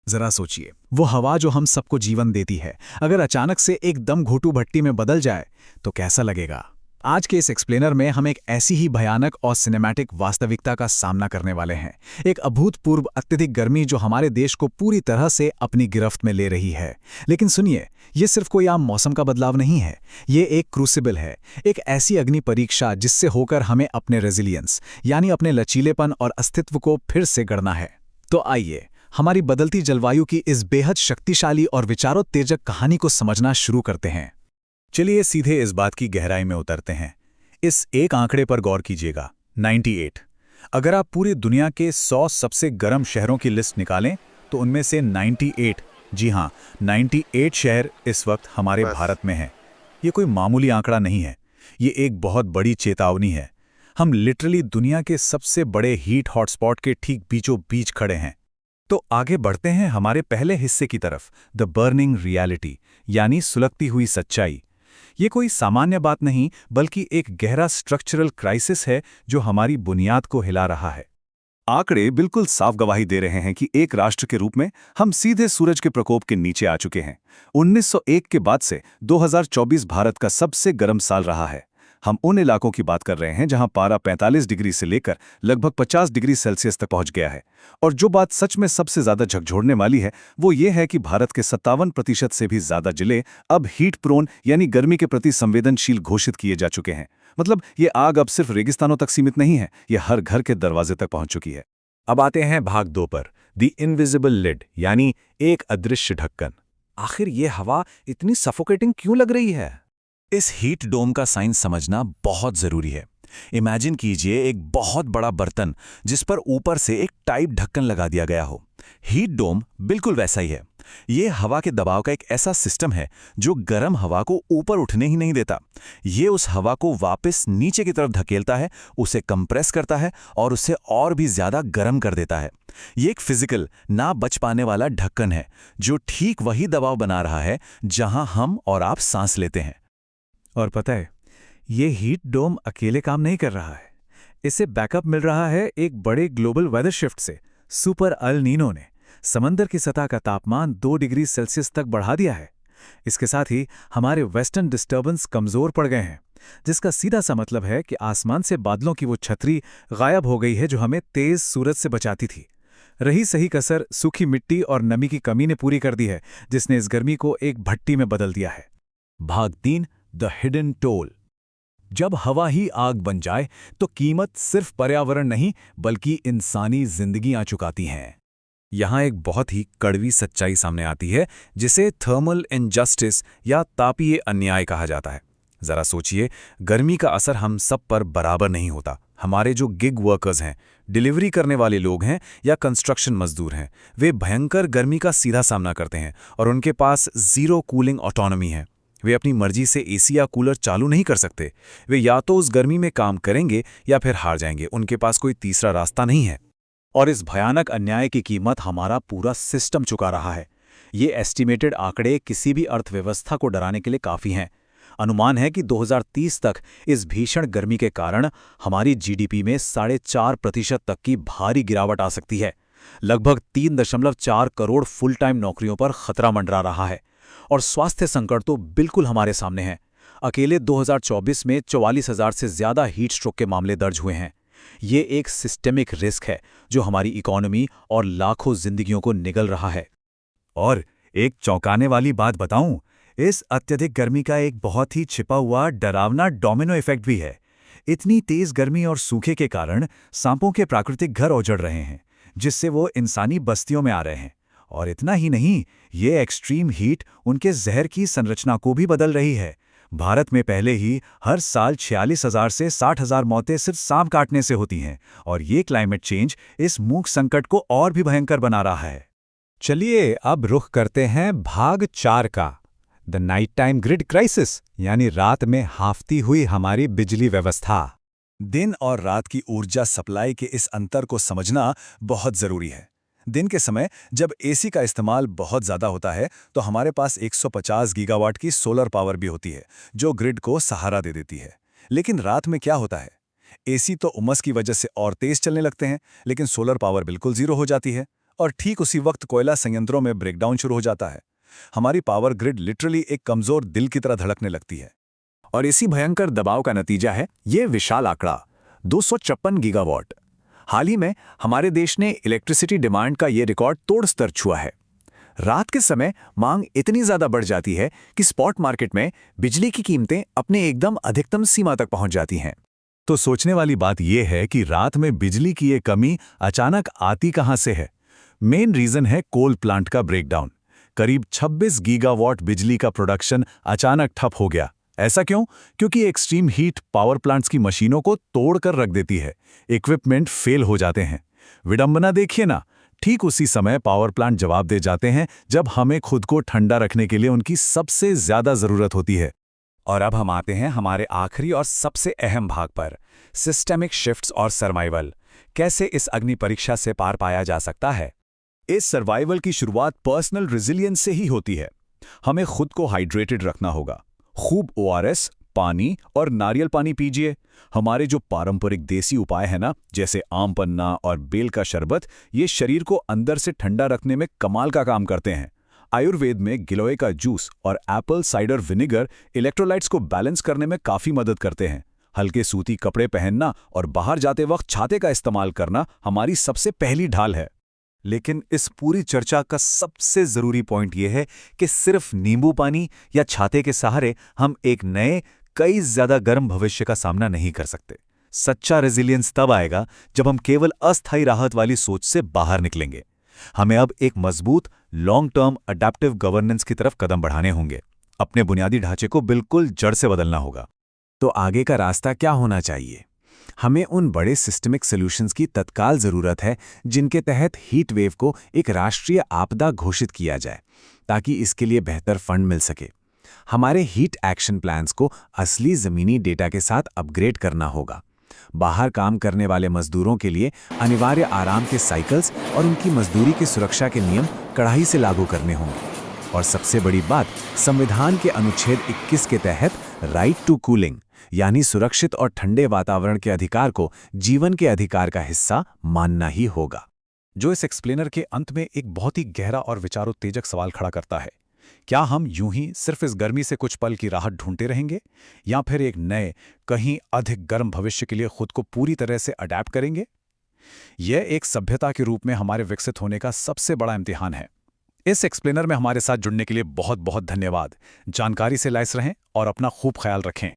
जरा सोचिए, वो हवा जो हम सबको जीवन देती है, अगर अचानक से एकदम घोटू भट्टी में बदल जाए तो कैसा लगेगा। आज के इस एक्सप्लेनर में हम एक ऐसी ही भयानक और सिनेमैटिक वास्तविकता का सामना करने वाले हैं। एक अभूतपूर्व अत्यधिक गर्मी जो हमारे देश को पूरी तरह से अपनी गिरफ्त में ले रही है। लेकिन सुनिए, ये सिर्फ कोई आम मौसम का बदलाव नहीं है, ये एक क्रूसिबल है, एक ऐसी अग्नि परीक्षा जिससे होकर हमें अपने रेजिलियंस यानी अपने लचीलेपन और अस्तित्व को फिर से गढ़ना है। तो आइए हमारी बदलती जलवायु की इस बेहद शक्तिशाली और विचारोत्तेजक कहानी को समझना शुरू करते हैं। चलिए सीधे इस बात की गहराई में उतरते हैं। इस एक आंकड़े पर गौर कीजिएगा, 98। अगर आप पूरी दुनिया के 100 सबसे गर्म शहरों की लिस्ट निकालें तो उनमें से 98, जी हाँ 98 शहर इस वक्त हमारे भारत में हैं। ये कोई मामूली आंकड़ा नहीं है, ये एक बहुत बड़ी चेतावनी है। हम लिटरली दुनिया के सबसे बड़े हीट हॉटस्पॉट के ठीक बीचों बीच खड़े हैं। तो आगे बढ़ते हैं हमारे पहले हिस्से की तरफ, द बर्निंग रियलिटी यानी सुलगती हुई सच्चाई। ये कोई सामान्य बात नहीं बल्कि एक गहरा स्ट्रक्चरल क्राइसिस है जो हमारी बुनियाद को हिला रहा है। आंकड़े बिल्कुल साफ गवाही दे रहे हैं कि एक राष्ट्र के रूप में हम सीधे सूरज के प्रकोप के नीचे आ चुके हैं। 1901 के बाद से 2024 भारत का सबसे गर्म साल रहा है। हम उन इलाकों की बात कर रहे हैं जहां पारा 45 डिग्री से लेकर लगभग 50 डिग्री सेल्सियस तक पहुंच गया है। और जो बात सच में सबसे ज्यादा झकझोरने वाली है वो ये है कि भारत के 57% से भी ज्यादा जिले अब हीट प्रोन यानी गर्मी के प्रति संवेदनशील घोषित किए जा चुके हैं। मतलब ये आग अब सिर्फ रेगिस्तानों तक सीमित नहीं है, ये हर घर के दरवाजे तक पहुंच चुकी है। अब आते हैं भाग 2 पर, द इनविजिबल लिड यानी एक अदृश्य ढक्कन। आखिर ये हवा इतनी सफोकेटिंग क्यों लग रही है? इस हीट डोम का साइंस समझना बहुत जरूरी है। इमेजिन कीजिए एक बहुत बड़ा बर्तन जिस पर ऊपर से एक टाइट ढक्कन लगा दिया गया हो। हीट डोम बिल्कुल वैसा ही है। ये हवा के दबाव का एक ऐसा सिस्टम है जो गर्म हवा को ऊपर उठने ही नहीं देता। ये उस हवा को वापस नीचे की तरफ धकेलता है, उसे कंप्रेस करता है और उसे और भी ज्यादा गर्म कर देता है। ये एक फिजिकल ना बच पाने वाला ढक्कन है जो ठीक वही दबाव बना रहा है जहां हम और आप सांस लेते हैं। और पता है, ये हीट डोम अकेले काम नहीं कर रहा है। इसे बैकअप मिल रहा है एक बड़े ग्लोबल वेदर शिफ्ट से। सुपर अल नीनो ने समंदर की सतह का तापमान 2 डिग्री सेल्सियस तक बढ़ा दिया है। इसके साथ ही हमारे वेस्टर्न डिस्टर्बेंस कमजोर पड़ गए हैं, जिसका सीधा सा मतलब है कि आसमान से बादलों की वो छतरी गायब हो गई है जो हमें तेज सूरज से बचाती थी। रही सही कसर सूखी मिट्टी और नमी की कमी ने पूरी कर दी है, जिसने इस गर्मी को एक भट्टी में बदल दिया है। भाग 3, द हिडन टोल। जब हवा ही आग बन जाए तो कीमत सिर्फ पर्यावरण नहीं बल्कि इंसानी जिंदगियां चुकाती हैं। यहां एक बहुत ही कड़वी सच्चाई सामने आती है जिसे थर्मल इनजस्टिस या तापीय अन्याय कहा जाता है। जरा सोचिए, गर्मी का असर हम सब पर बराबर नहीं होता। हमारे जो गिग वर्कर्स हैं, डिलीवरी करने वाले लोग हैं या कंस्ट्रक्शन मजदूर हैं, वे भयंकर गर्मी का सीधा सामना करते हैं और उनके पास जीरो कूलिंग ऑटोनॉमी है। वे अपनी मर्जी से एसी या कूलर चालू नहीं कर सकते। वे या तो उस गर्मी में काम करेंगे या फिर हार जाएंगे, उनके पास कोई तीसरा रास्ता नहीं है। और इस भयानक अन्याय की कीमत हमारा पूरा सिस्टम चुका रहा है। ये एस्टिमेटेड आंकड़े किसी भी अर्थव्यवस्था को डराने के लिए काफ़ी हैं। अनुमान है कि 2030 तक इस भीषण गर्मी के कारण हमारी जीडीपी में 4.5% तक की भारी गिरावट आ सकती है। लगभग 3.4 करोड़ फुल टाइम नौकरियों पर खतरा मंडरा रहा है। और स्वास्थ्य संकट तो बिल्कुल हमारे सामने है। अकेले 2024 में 44,000 से ज्यादा हीट स्ट्रोक के मामले दर्ज हुए हैं। ये एक सिस्टेमिक रिस्क है जो हमारी इकोनॉमी और लाखों जिंदगियों को निगल रहा है। और एक चौंकाने वाली बात बताऊं, इस अत्यधिक गर्मी का एक बहुत ही छिपा हुआ डरावना डोमिनो इफेक्ट भी है। इतनी तेज गर्मी और सूखे के कारण सांपों के प्राकृतिक घर उजड़ रहे हैं, जिससे वो इंसानी बस्तियों में आ रहे हैं। और इतना ही नहीं, ये एक्सट्रीम हीट उनके जहर की संरचना को भी बदल रही है। भारत में पहले ही हर साल 46,000 से 60,000 मौतें सिर्फ सांप काटने से होती हैं, और ये क्लाइमेट चेंज इस मूक संकट को और भी भयंकर बना रहा है। चलिए अब रुख करते हैं भाग 4 का, the night time grid crisis यानी रात में हाफती हुई हमारी बिजली व्यवस्था। दिन और रात की ऊर्जा सप्लाई के इस अंतर को समझना बहुत जरूरी है। दिन के समय जब एसी का इस्तेमाल बहुत ज़्यादा होता है तो हमारे पास 150 गीगावाट की सोलर पावर भी होती है जो ग्रिड को सहारा दे देती है। लेकिन रात में क्या होता है? एसी तो उमस की वजह से और तेज चलने लगते हैं, लेकिन सोलर पावर बिल्कुल जीरो हो जाती है और ठीक उसी वक्त कोयला संयंत्रों में ब्रेकडाउन शुरू हो जाता है। हमारी पावर ग्रिड लिटरली एक कमजोर दिल की तरह धड़कने लगती है। और इसी भयंकर दबाव का नतीजा है ये विशाल आंकड़ा 256 गीगावाट। हाल ही में हमारे देश ने इलेक्ट्रिसिटी डिमांड का ये रिकॉर्ड तोड़ स्तर छुआ है। रात के समय मांग इतनी ज्यादा बढ़ जाती है कि स्पॉट मार्केट में बिजली की कीमतें अपने एकदम अधिकतम सीमा तक पहुंच जाती हैं। तो सोचने वाली बात यह है कि रात में बिजली की ये कमी अचानक आती कहां से है। मेन रीजन है कोल प्लांट का ब्रेकडाउन। करीब 26 गीगावाट बिजली का प्रोडक्शन अचानक ठप हो गया। ऐसा क्यों? क्योंकि एक्सट्रीम हीट पावर प्लांट्स की मशीनों को तोड़ कर रख देती है, इक्विपमेंट फेल हो जाते हैं। विडंबना देखिए ना, ठीक उसी समय पावर प्लांट जवाब दे जाते हैं जब हमें खुद को ठंडा रखने के लिए उनकी सबसे ज्यादा जरूरत होती है। और अब हम आते हैं हमारे आखिरी और सबसे अहम भाग पर, सिस्टेमिक शिफ्ट्स और सर्वाइवल। कैसे इस अग्नि परीक्षा से पार पाया जा सकता है? इस सर्वाइवल की शुरुआत पर्सनल रेजिलियंस से ही होती है। हमें खुद को हाइड्रेटेड रखना होगा। खूब ओआरएस, पानी और नारियल पानी पीजिए। हमारे जो पारंपरिक देसी उपाय है ना, जैसे आम पन्ना और बेल का शरबत, ये शरीर को अंदर से ठंडा रखने में कमाल का काम करते हैं। आयुर्वेद में गिलोय का जूस और एप्पल साइडर विनेगर इलेक्ट्रोलाइट्स को बैलेंस करने में काफी मदद करते हैं। हल्के सूती कपड़े पहनना और बाहर जाते वक्त छाते का इस्तेमाल करना हमारी सबसे पहली ढाल है। लेकिन इस पूरी चर्चा का सबसे जरूरी पॉइंट यह है कि सिर्फ नींबू पानी या छाते के सहारे हम एक नए, कई ज्यादा गर्म भविष्य का सामना नहीं कर सकते। सच्चा रेजिलियंस तब आएगा जब हम केवल अस्थायी राहत वाली सोच से बाहर निकलेंगे। हमें अब एक मजबूत, लॉन्ग टर्म अडैप्टिव गवर्नेंस की तरफ कदम बढ़ाने होंगे। अपने बुनियादी ढांचे को बिल्कुल जड़ से बदलना होगा। तो आगे का रास्ता क्या होना चाहिए? हमें उन बड़े सिस्टमिक सॉल्यूशंस की तत्काल जरूरत है जिनके तहत हीट वेव को एक राष्ट्रीय आपदा घोषित किया जाए, ताकि इसके लिए बेहतर फंड मिल सके। हमारे हीट एक्शन प्लान्स को असली जमीनी डेटा के साथ अपग्रेड करना होगा। बाहर काम करने वाले मजदूरों के लिए अनिवार्य आराम के साइकिल्स और उनकी मजदूरी की सुरक्षा के नियम कड़ाई से लागू करने होंगे। और सबसे बड़ी बात, संविधान के अनुच्छेद 21 के तहत राइट टू कूलिंग यानी सुरक्षित और ठंडे वातावरण के अधिकार को जीवन के अधिकार का हिस्सा मानना ही होगा। जो इस एक्सप्लेनर के अंत में एक बहुत ही गहरा और विचारोत्तेजक सवाल खड़ा करता है, क्या हम यूं ही सिर्फ इस गर्मी से कुछ पल की राहत ढूंढते रहेंगे, या फिर एक नए, कहीं अधिक गर्म भविष्य के लिए खुद को पूरी तरह से अडैप्ट करेंगे? यह एक सभ्यता के रूप में हमारे विकसित होने का सबसे बड़ा इम्तिहान है। इस एक्सप्लेनर में हमारे साथ जुड़ने के लिए बहुत बहुत धन्यवाद। जानकारी से लैस रहें और अपना खूब ख्याल रखें।